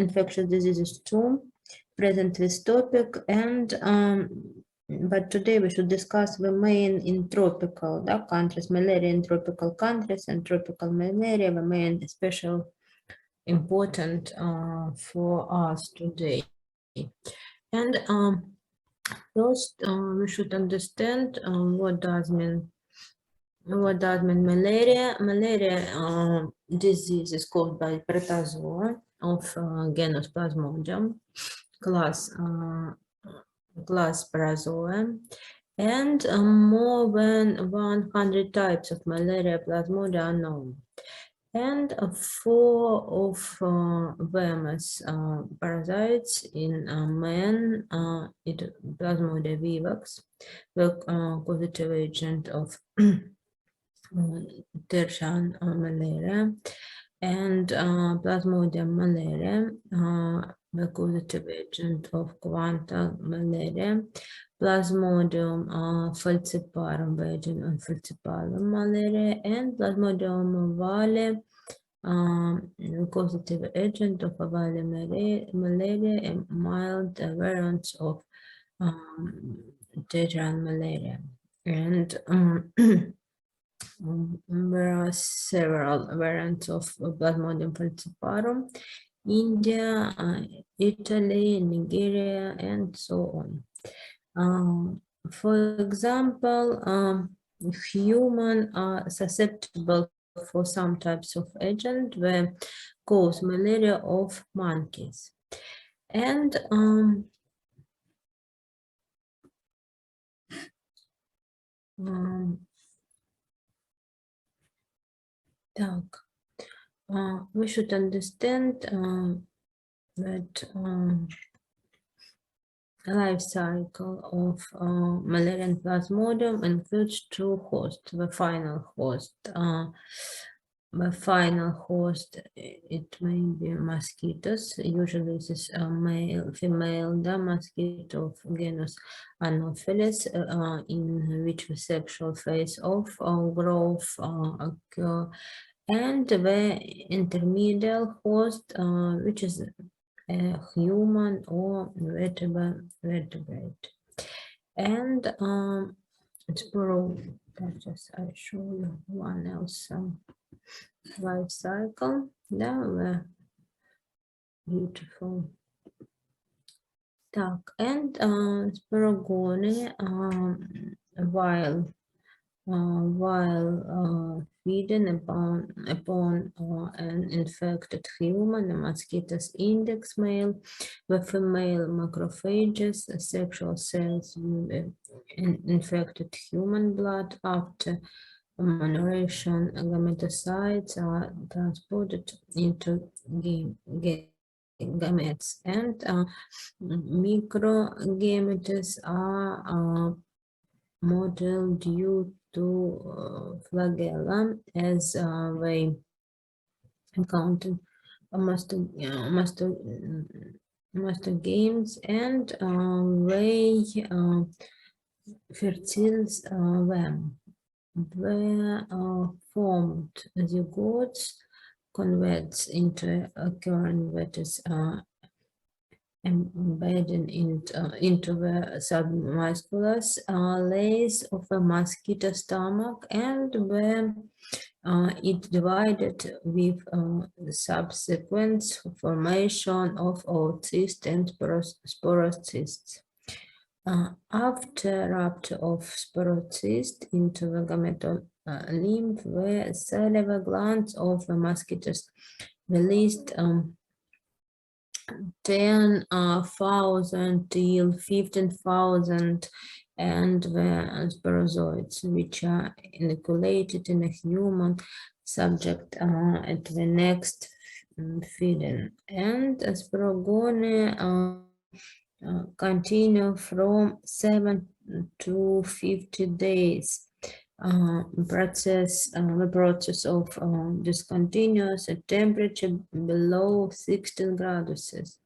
infectious diseases too, present this topic, and but today we should discuss the main in tropical countries, malaria in tropical countries and tropical malaria, the main special important for us today. And first, we should understand what does mean malaria. Malaria disease is caused by protozoa of genus Plasmodium, class Parazoa, and more than 100 types of malaria plasmodia are known. And 4 of them as parasites in man, Plasmodia vivax, the causative agent of tertian malaria, and Plasmodium malaria, the causative agent of quantal malaria, Plasmodium falciparum, the agent of falciparum malaria, and Plasmodium ovale, the causative agent of ovale malaria, and mild variants of tertian malaria. And there are several variants of Plasmodium falciparum, India, Italy, Nigeria, and so on. For example, humans are susceptible for some types of agent that cause malaria of monkeys. And we should understand that life cycle of Malarian Plasmodium includes 2 hosts. The final host, it may be mosquitoes. Usually this is a male, female mosquito of genus Anopheles, in which the sexual phase of growth occur, and the intermediate host, which is a human or vertebrate. And just I show you one else life cycle. Now, beautiful. And Sporogone, while feeding upon an infected human, the mosquitoes index male, the female macrophages, sexual cells with infected human blood. After manipulation, gametocytes are transported into gametes, and microgametes are modeled due to flagella as they encounter mastogames, and they fertilize them. Where formed zygotes converts into a current that is embedded into the submusculus layers of a mosquito stomach, and where it divided with subsequent formation of oocysts and sporocysts. After rupture of sporocyst into the gametal lymph, the salivary glands of the mosquitoes released 10,000 till 15,000, and the sporozoids, which are inoculated in a human subject at the next feeding. And sporogone continue from 7 to 50 days. The process of discontinuous at temperature below 16 degrees.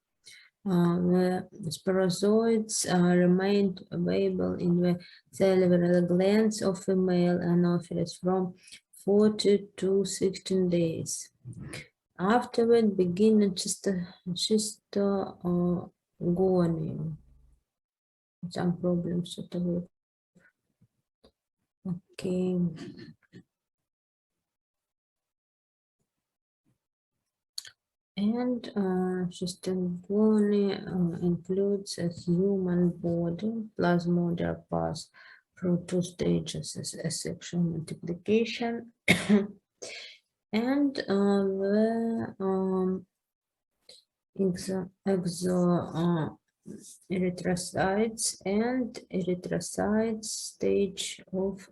The sporozoids remained available in the salivary glands of female Anopheles from 40 to 16 days. afterward begin schistogony. Some problems with the word. Okay. And schistogony includes a human body. Plasmodia pass through two stages: asexual multiplication and the erythrocytes and erythrocytes stage of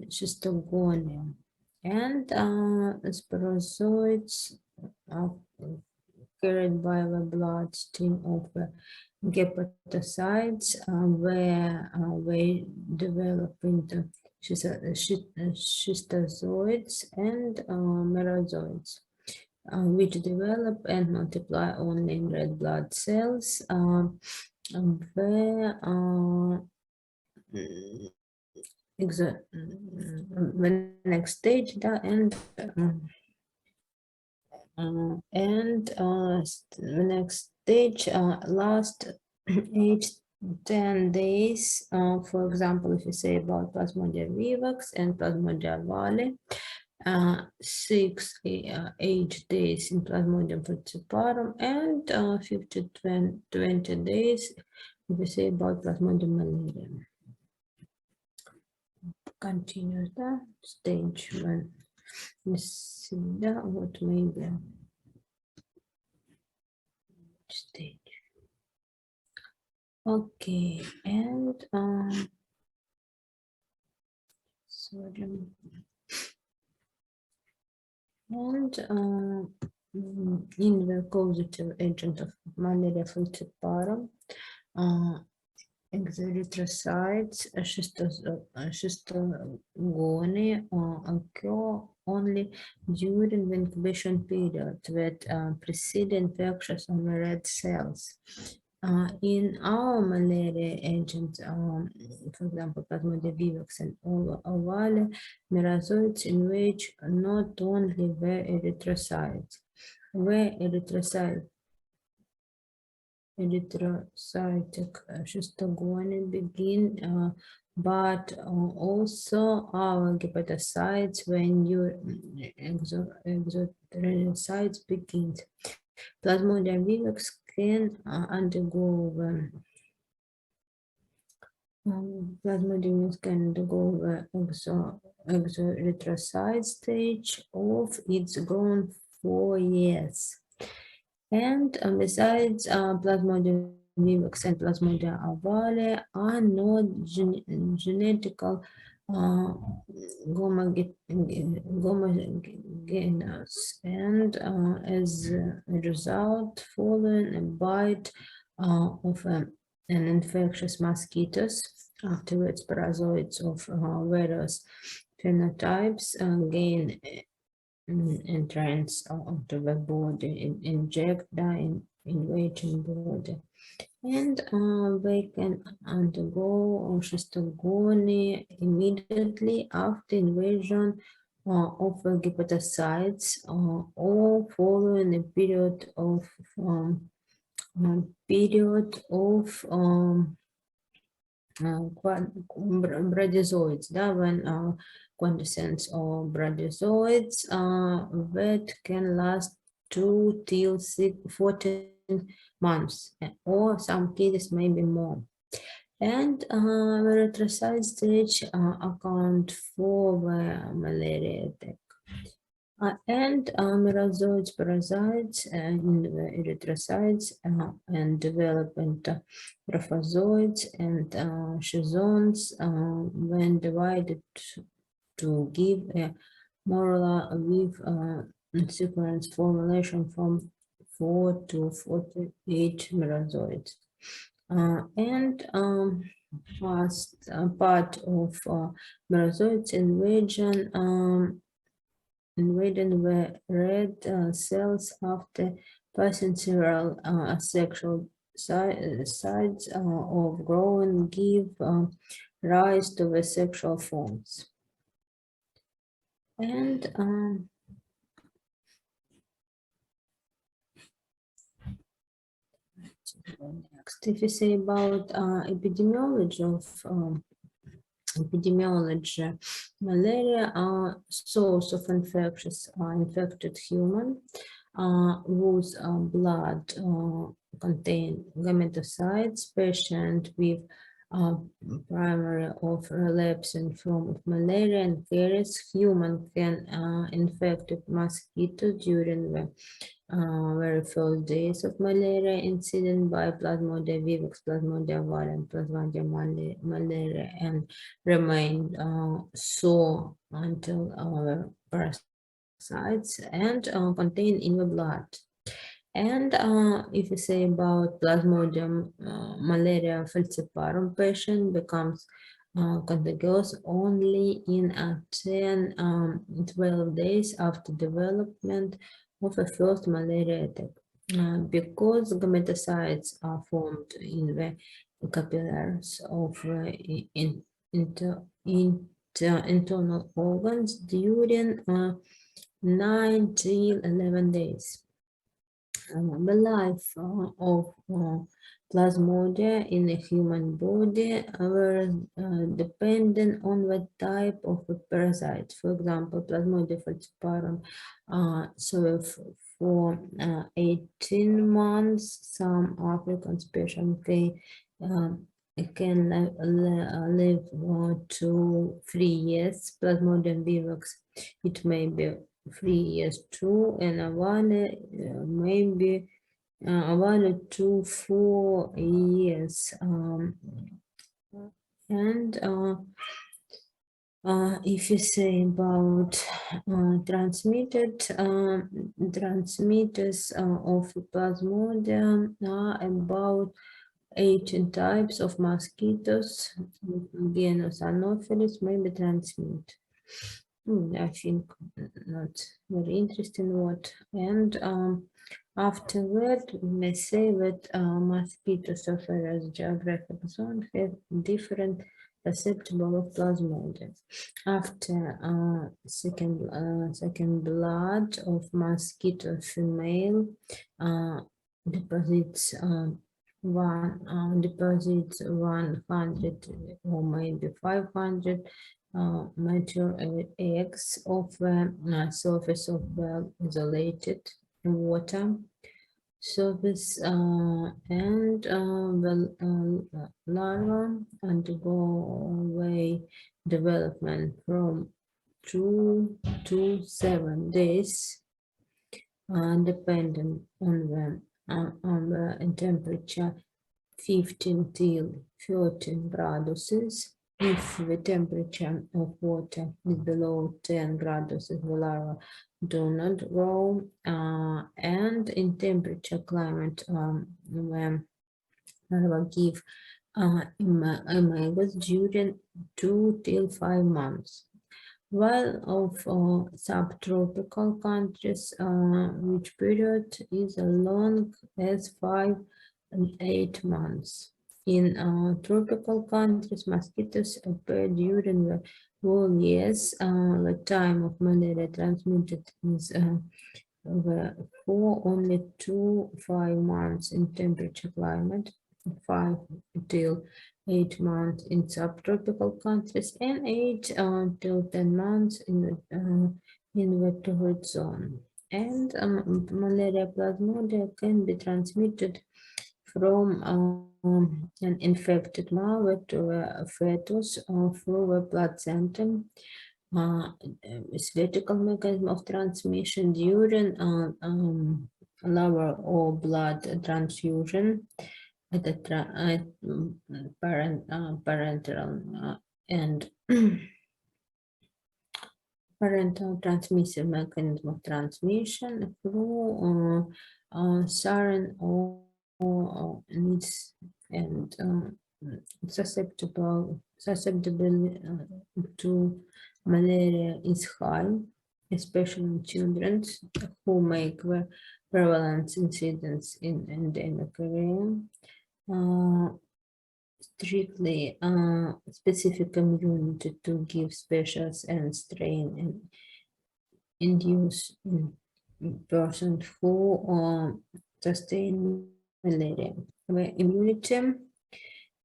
schistogony, and sporozoids are carried by the bloodstream of the hepatocytes, where they develop into schistozoids and merozoids, which develop and multiply only in red blood cells, where the next stage the next stage last 8-10 days. For example, if you say about Plasmodium vivax and Plasmodium vale, 6-8 days in Plasmodium falciparum, and 50-20 days if you say about Plasmodium malarium. Continue the stage one. What may be stage. Okay, and sodium and in the causative agent of Malaria falciparum, erythrocytes schistogony occur only during the incubation period that precede infections on the red cells. In our malaria agents, for example, Plasmodium vivax and ovale, merozoites invade not only the erythrocytes, where erythrocytic schistogony begin, but also our hepatocytes when your exotheliocytes begin. Plasmodium vivax can undergo Plasmodium can undergo the exoerythrocyte stage of its grown 4 years. And besides, Plasmodium vivax and Plasmodium ovale are not genetical homogeneous, and as a result, following a bite of an infectious mosquitoes, afterwards parasitoids of various phenotypes gain entrance onto the body, inject the invading body, and they can undergo schistogony immediately after invasion of the hepatocytes or following a period of bradyzoids, when quintessence of bradyzoids that can last 2 till 14 months, or some cases maybe more. And the erythrocyte stage account for the malaria attack. And merozoids, parasites in the erythrocytes and develop into trophozoids and schizones when divided to give a molar with sequence formulation from 4 to 48 merozoids. And last part of merozoids invasion invading the red cells after passing several asexual sides of growing give rise to the sexual forms. And Next, if you say about epidemiology of malaria, source of infected human whose blood contain gametocytes, patient with uh, primary of relapsing form of malaria and carries human can infected mosquito during the very first days of malaria incident by Plasmodium vivax, Plasmodium variant, Plasmodium malaria, and remained so until our parasites and contained in the blood. And if you say about Plasmodium malaria falciparum patient becomes contagious only in 12 days after development of a first malaria attack. Because gametocytes are formed in the capillaries of internal organs during 9 till 11 days. The life of plasmodia in a human body were dependent on the type of a parasite. For example, Plasmodium falciparum survive for 18 months. Some African species can live 2-3 years. Plasmodium vivax, it may be 3 years too, and Avale maybe Avale 2-4 years. And if you say about transmitters of Plasmodium are about 18 types of mosquitoes, genus Anopheles, maybe transmit. I think not very interesting word. And after that, we may say that mosquitoes of various geographic zones have different susceptible of plasmodium. After second blood of mosquito female deposits 100 or maybe 500 mature eggs of the surface of well isolated water surface and the larva undergo away development from 2 to 7 days depending on the temperature 15 till 13 graduses. If the temperature of water is below 10 graduses, the larva do not grow. And in temperature climate, when larva give images during 2 till 5 months. While of subtropical countries, which period is as long as 5 and 8 months. In tropical countries, mosquitoes appear during the whole years. The time of malaria transmitted is for only 2-5 months in temperature climate, 5 till 8 months in subtropical countries, and 8 till 10 months in the torrid zone. And malaria plasmodia can be transmitted from an infected mother to a fetus through a placenta. It's vertical mechanism of transmission during lower or blood transfusion at the parental and parental transmissive mechanism of transmission through sarin or needs and susceptible to malaria is high, especially in children who make the prevalence incidence in endemic area. Strictly specific immunity to give species and strain and induce in person who sustain malaria. The immunity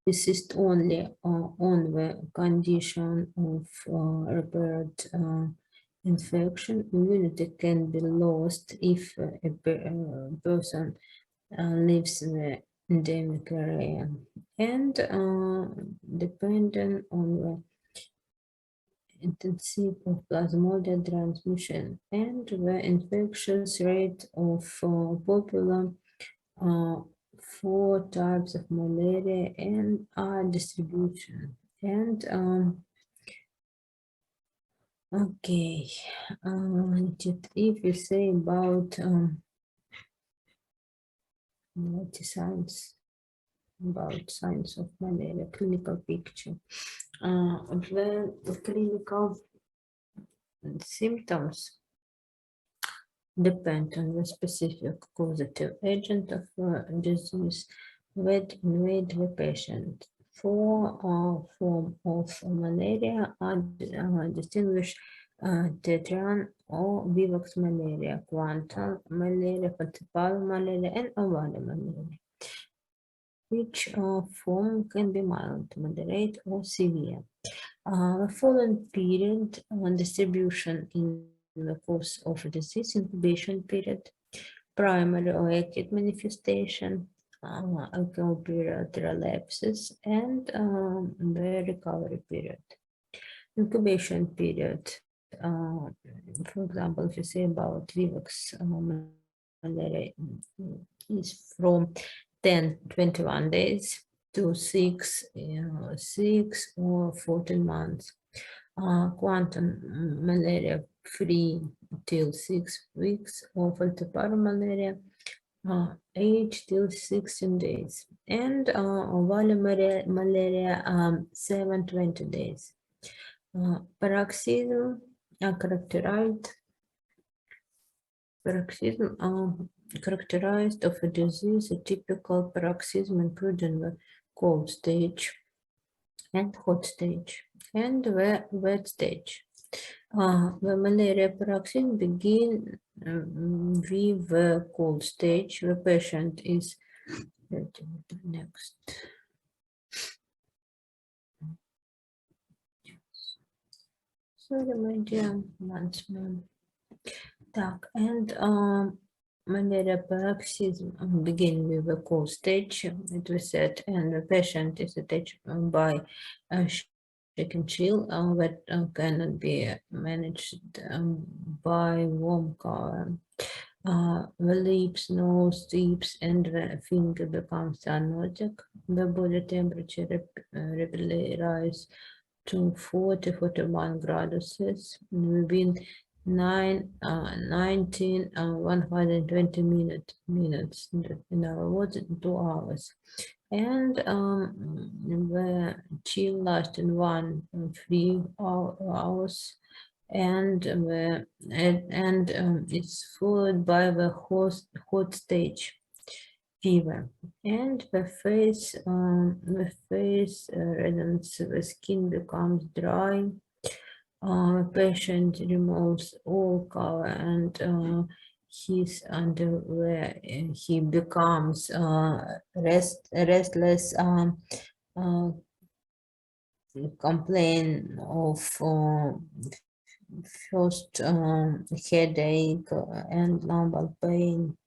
persists only on the condition of repeated infection. Immunity can be lost if a person lives in the endemic area and depending on the intensity of plasmodium transmission and the infectious rate of popular uh, four types of malaria and distribution. And okay, if you say about science, about science of malaria, clinical picture. The clinical symptoms depend on the specific causative agent of disease that invade the patient. Four forms of malaria are distinguished: tetran or vivax malaria, quantal malaria, falciparum malaria, and oval malaria. Each form can be mild, moderate, or severe. The following period on distribution in the course of disease: incubation period, primary or acute manifestation, alcohol period, relapses, and the recovery period. Incubation period, for example, if you say about Vivax malaria, is from 10-21 days to 6 or 14 months. Quantum malaria free till 6 weeks, or falciparum malaria 8 till 16 days, and oval malaria 7-20 days. Paroxysm characterized of a disease, a typical paroxysm including the cold stage and hot stage and the wet stage. The malaria paroxysm begin with the cold stage. The patient is next. Sorry, my dear monthsman. Так, and malaria paroxysm begin with the cold stage, it was said, and the patient is attached by a shaken chill that cannot be managed by warm cover. The lips, nose, lips, and the finger become cyanotic. The body temperature rapidly rise to 40-41 graduses within 120 minutes, in other words, 2 hours. And the chill lasting 1-3 hours, and it's followed by the hot stage fever, and the face reddens, the skin becomes dry. Patient removes all color and his underwear. He becomes restless. Complain of first headache and lumbar pain.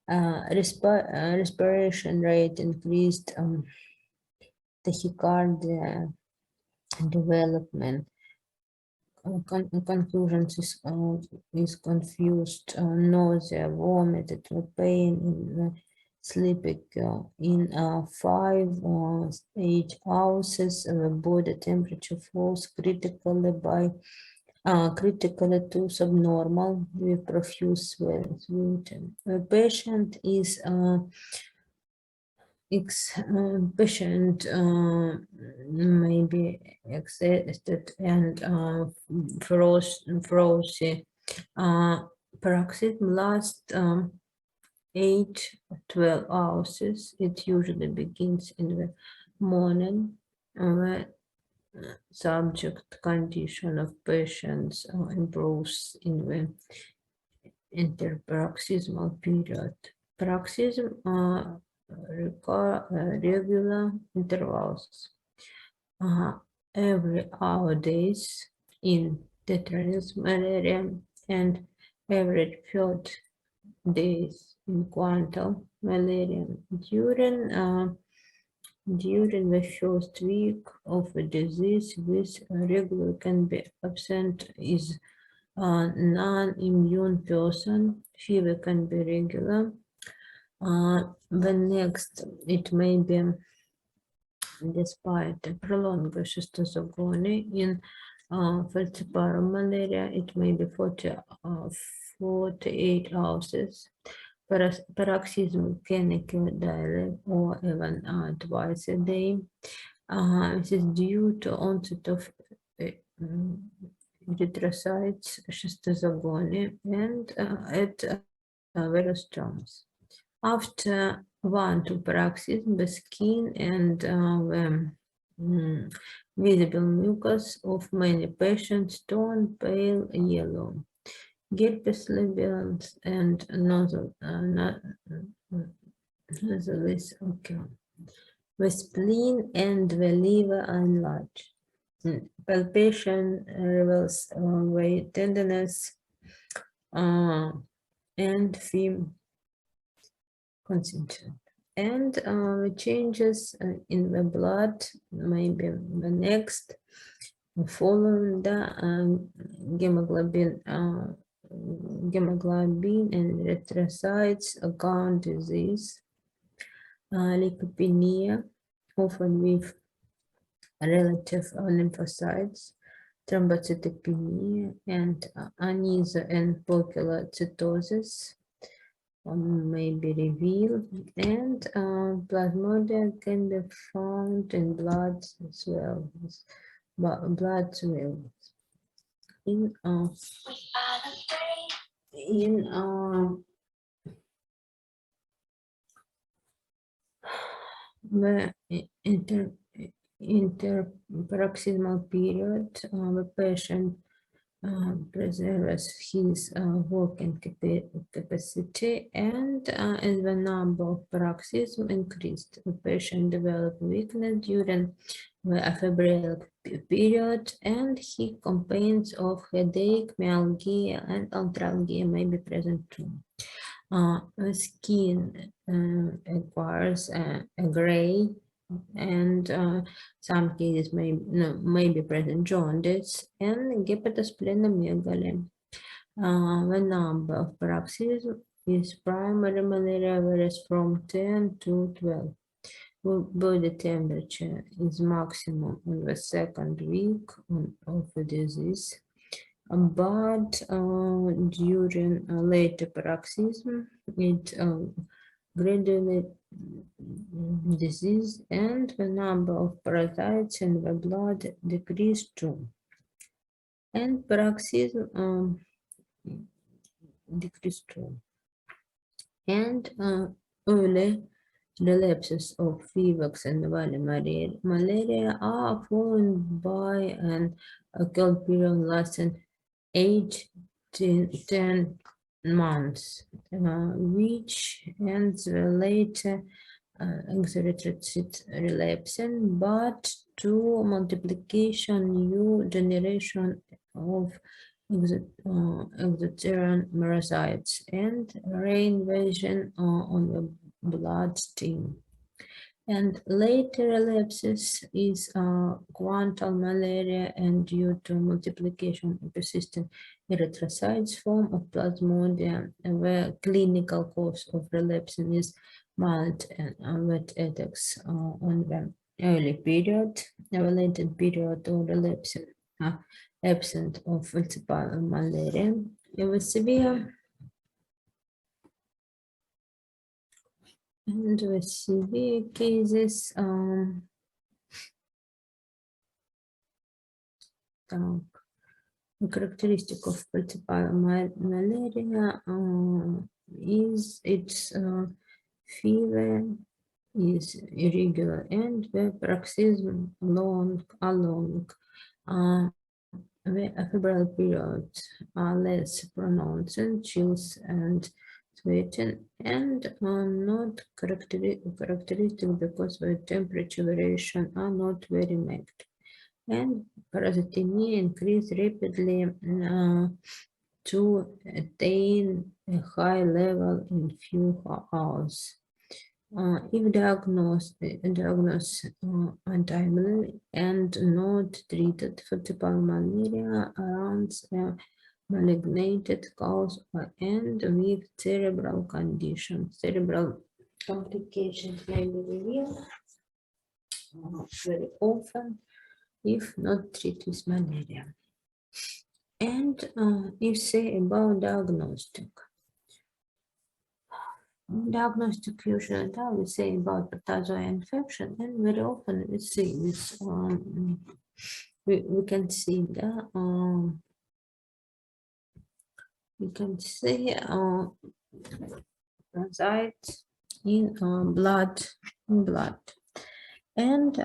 Respiration rate increased, tachycardia development. Conclusions is confused, nausea, vomited, pain in the sleeping in 5-8 hours. The body temperature falls critically to subnormal with profuse sweating. The patient is patient may be exhausted and frosty. Paroxysm lasts 8-12 hours. It usually begins in the morning. The subject condition of patients improves in the interparoxysmal period. Paroxysm regular intervals. Every hour days in tetanus malaria and every third days in quantal malaria. During the first week of a disease, this regular can be absent is a non-immune person. Fever can be regular. The next, it may be despite prolonged schistosogony in falciparum malaria, it may be 48 hours. Paroxysm can occur daily or even twice a day. This is due to onset of erythrocytes, schistosogony, and at various terms. After one to paroxysm, the skin and the visible mucus of many patients turn pale yellow. Herpes labials and nosolis occur. The spleen and the liver are enlarged. Palpation reveals weight tenderness and firm concentration. And the changes in the blood may be the next, following the hemoglobin and erythrocytes account disease, leukopenia, often with relative lymphocytes, thrombocytopenia, and anesia and poikilocytosis may be revealed, and plasmodium can be found in blood swells. In the interparoxysmal period, the patient preserves his working capacity, and as the number of paroxysms increased, the patient developed weakness during the febrile period, and he complains of headache, myalgia, and arthralgia may be present too. Skin acquires a gray, and some cases may be present jaundice and hepatosplenomegaly. The number of paroxysms is primary malaria varies from 10 to 12. Body temperature is maximum in the second week of the disease, but during later paroxysm, it gradually disease and the number of parasites in the blood decrease too. And paroxysm decrease too. And early relapses of fever and valley malaria are followed by an acute period lasting 8 to 10 months, which ends later erythrocyte relapsing, but to multiplication, new generation of exoteric monocytes and reinvasion on the bloodstream. And later relapses is quantal malaria, and due to multiplication of persistent erythrocytes form of plasmodium, the clinical cause of relapsing is mild and wet attacks on the early period. The latent period of relapsing absent of falciparum malaria. With severe and with severe cases, the characteristic of falciparum malaria is its fever is irregular and the paroxysm are long. The febrile periods are less pronounced, and chills and sweating, and are not characteristic because the temperature variation are not very marked. And parasitemia increase rapidly to attain a high level in few hours. If diagnosed untimely and not treated, falciparum malaria runs a malignant cause and with cerebral conditions. Cerebral complications may be revealed very often if not treated with malaria. And if say about diagnostic. Diagnostic usually we say about protozoa infection, and very often we see this. We can see that we can see parasites in blood. And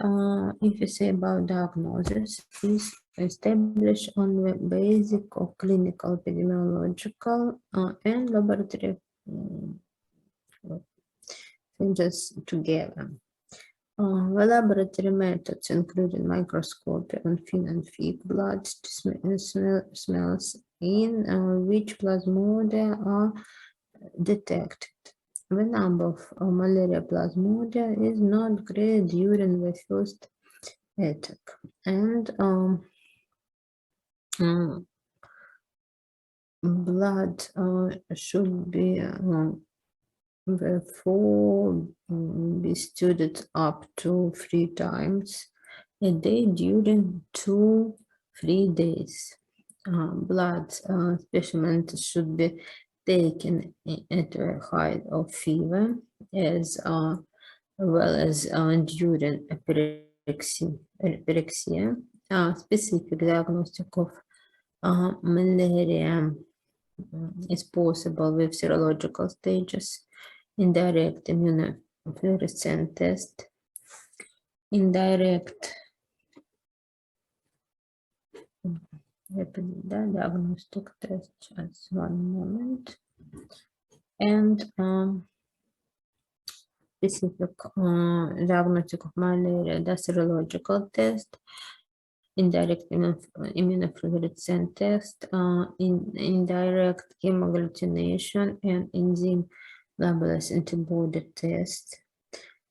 if you say about diagnosis, is established on the basic of clinical, epidemiological, and laboratory things together. The laboratory methods including microscopy on fin and feet blood smells in which plasmodia are detected. The number of malaria plasmodia is not great during the first attack, and blood should be therefore be studied up to 3 times a day during 2-3 days. Blood specimens should be taken at the height of fever as well as during pyrexia. Specific diagnostic of malaria is possible with serological stages, indirect immunofluorescent test, indirect diagnostic test, just one moment, and specific diagnostic of malaria, the serological test, indirect immunofluorescent test, indirect hemagglutination, and enzyme labeless antibody test.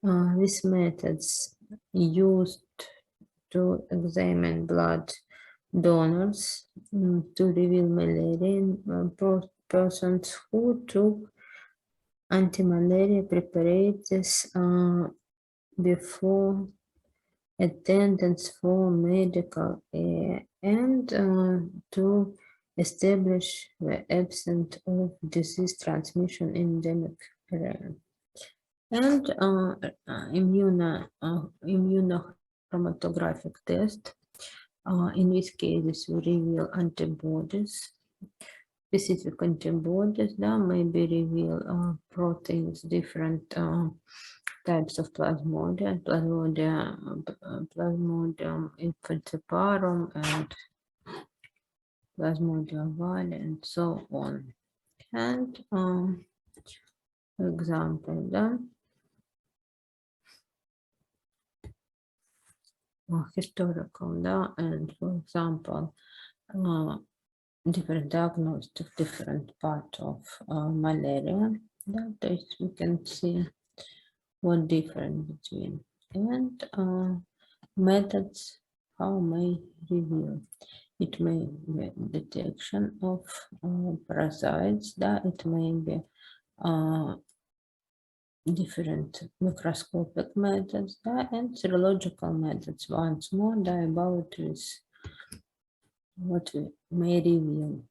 These methods used to examine blood donors to reveal malaria in persons who took anti-malaria preparations before attendance for medical and to establish the absence of disease transmission in endemic area. And immunochromatographic test. In these cases, we reveal antibodies, specific antibodies that may be reveal proteins, different types of plasmodium falciparum and plasmodium ovale, and so on. And for example, historical, and for example, different diagnostic, different part of malaria. That is, we can see what difference between, and methods how may reveal. It may be detection of parasites, that it may be different microscopic methods, and serological methods. Once more, about is what we may reveal.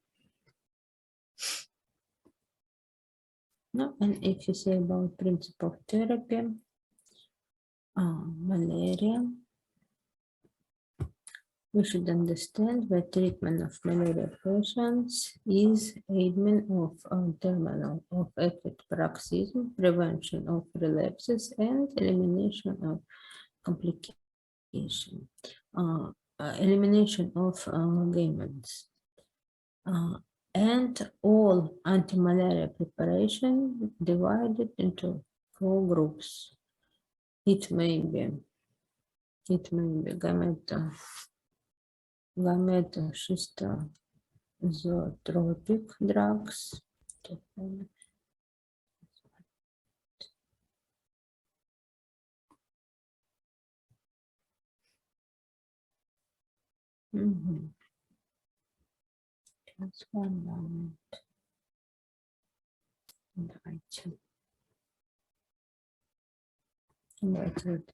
No, and if you say about principle of therapy, malaria, we should understand that treatment of malaria patients is aidment of terminal of acute paroxysm, prevention of relapses, and elimination of complication, elimination of gamins. and all anti-malaria preparation divided into 4 groups. It may be gametotropic drugs. Just one moment.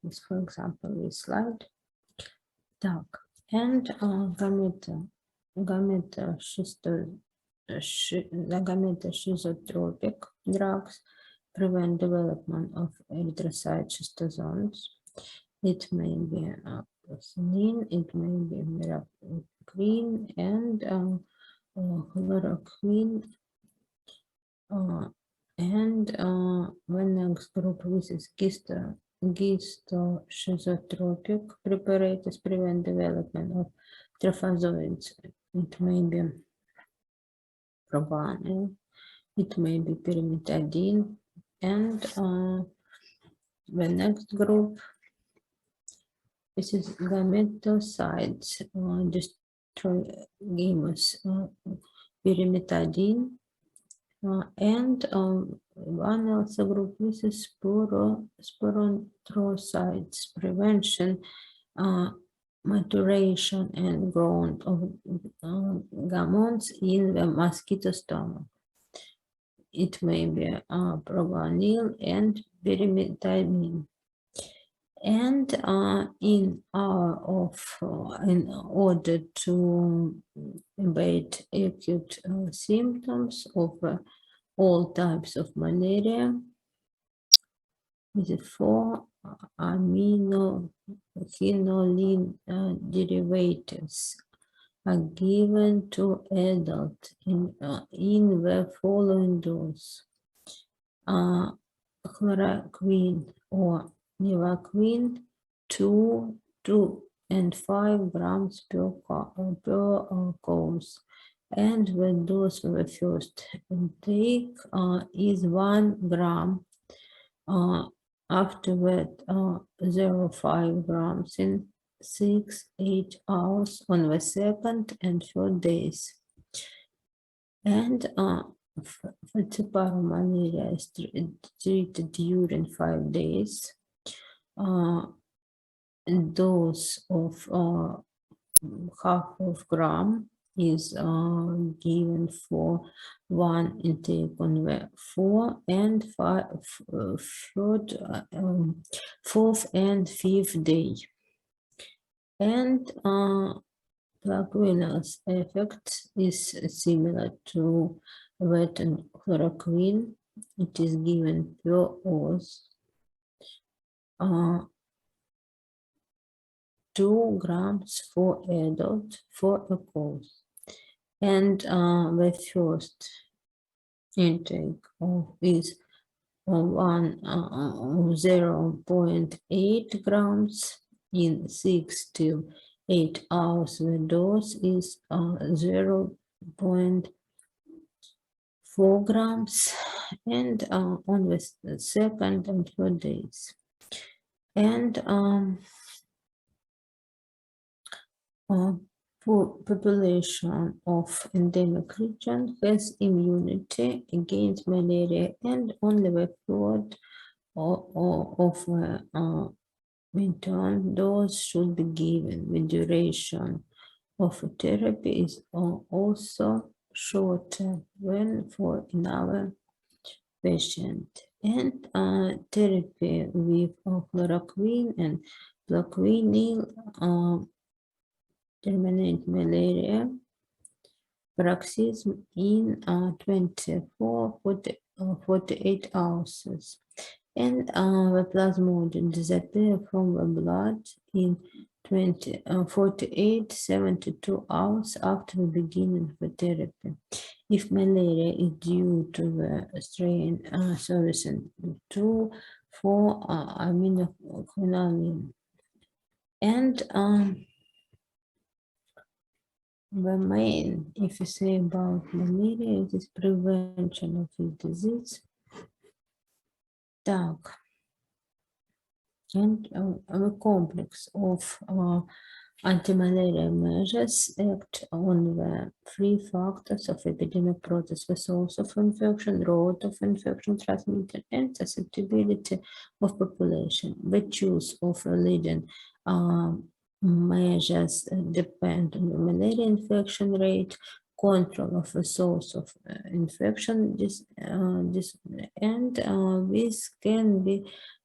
This, for example, this slide. Так, and gametotropic drugs prevent development of erythrocyte schistosomes. It may be penicillin, it may be miraquine and chloroquine. When next group uses gistoschizotropic preparators prevent development of trophozoites. It may be proguanil, it may be pyrimethamine, and the next group, this is gametosides, destroygamous pyrimethamine. And one else group uses sporontrosides prevention, maturation and growth of gametes in the mosquito stomach. It may be proguanil and pyrimethamine. And in order to abate acute symptoms of all types of malaria, the 4 aminoquinoline derivatives are given to adults in the following dose: chloroquine or miraquine 2 and 5 grams per course, and the dose for the first intake is 1 gram. After that, 0.5 grams in 6-8 hours on the second and third days. And malaria is treated during 5 days. Dose of half of gram is given for 1 intake on the 4th and 4th and 5th day. And Plaquenil's effect is similar to that in chloroquine. It is given per dose. 2 grams for adult for a course. And the first intake is 0.8 grams in 6 to 8 hours. The dose is 0.4 grams and on the second and third days. And population of endemic region has immunity against malaria, and only the third of midterm dose should be given. The duration of therapy is also shorter than for another patient. And therapy with chloroquine and plaquenil terminate malaria paroxysm in 48 hours. And the plasmodium disappear from the blood in 72 hours after the beginning of the therapy. If malaria is due to the strain solution 2 for aminoquinoline. And the main, if you say about malaria, it is prevention of this disease. Так. And a complex of anti-malaria measures act on the three factors of epidemic process: the source of infection, route of infection transmitted, and susceptibility of population. The choice of a leading measures depend on the malaria infection rate, control of the source of infection, and this can be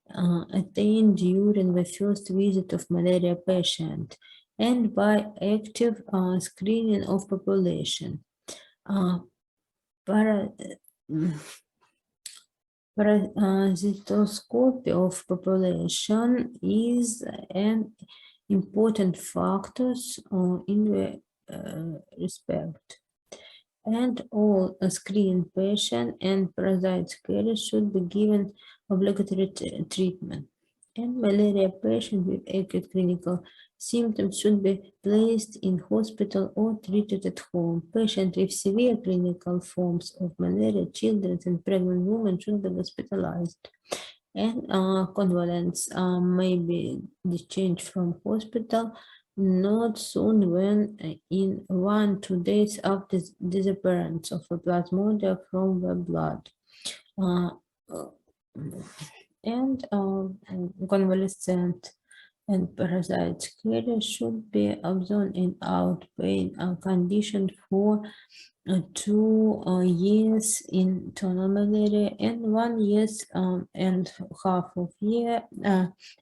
attained during the first visit of malaria patient and by active screening of population. Parasitoscopy of population is an important factor in the respect. And all screened patient and parasite carriers should be given obligatory treatment. And malaria patient with acute clinical symptoms should be placed in hospital or treated at home. Patients with severe clinical forms of malaria, children and pregnant women should be hospitalized. And convalescents may be discharged from hospital not soon when in 1 to 2 days after disappearance of a plasmodium from the blood. And convalescent and parasite carriers should be observed in outpatient condition for 2 years in internal malaria and 1 year and half of year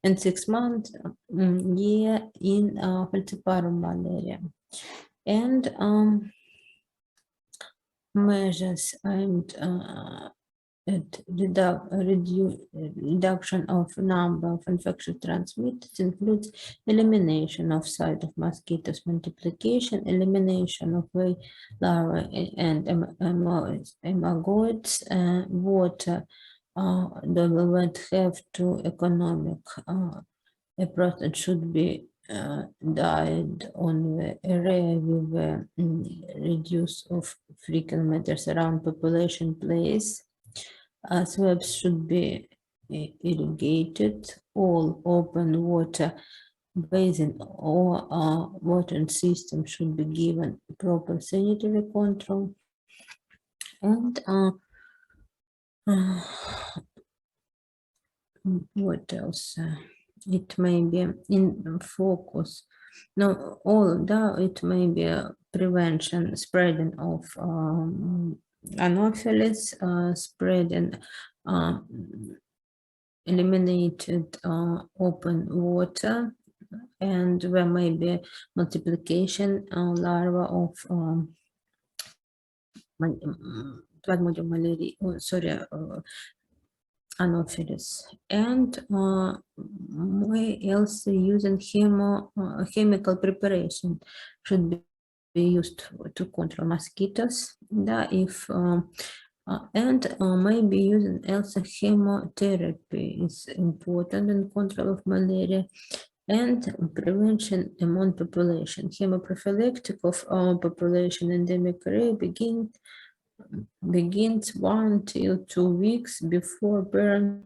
and 6 months year in falciparum malaria. And measures aimed at reduction of number of infectious transmitters includes elimination of site of mosquitoes multiplication, elimination of larvae and imagoids, water that have to economic a person should be died on the area with a reduce of frequent matters around population place. Swabs should be irrigated. All open water basin or water system should be given proper sanitary control. And what else? It may be in focus. No, although it may be a prevention spreading of Anopheles, spreading eliminated open water, and there may be multiplication larva of Plasmodium malaria, Anopheles, and we also using chemical preparation should be used to control mosquitoes. If and maybe using also chemotherapy is important in control of malaria and prevention among population. Chemoprophylactic of population endemic area begins 1 till 2 weeks before parent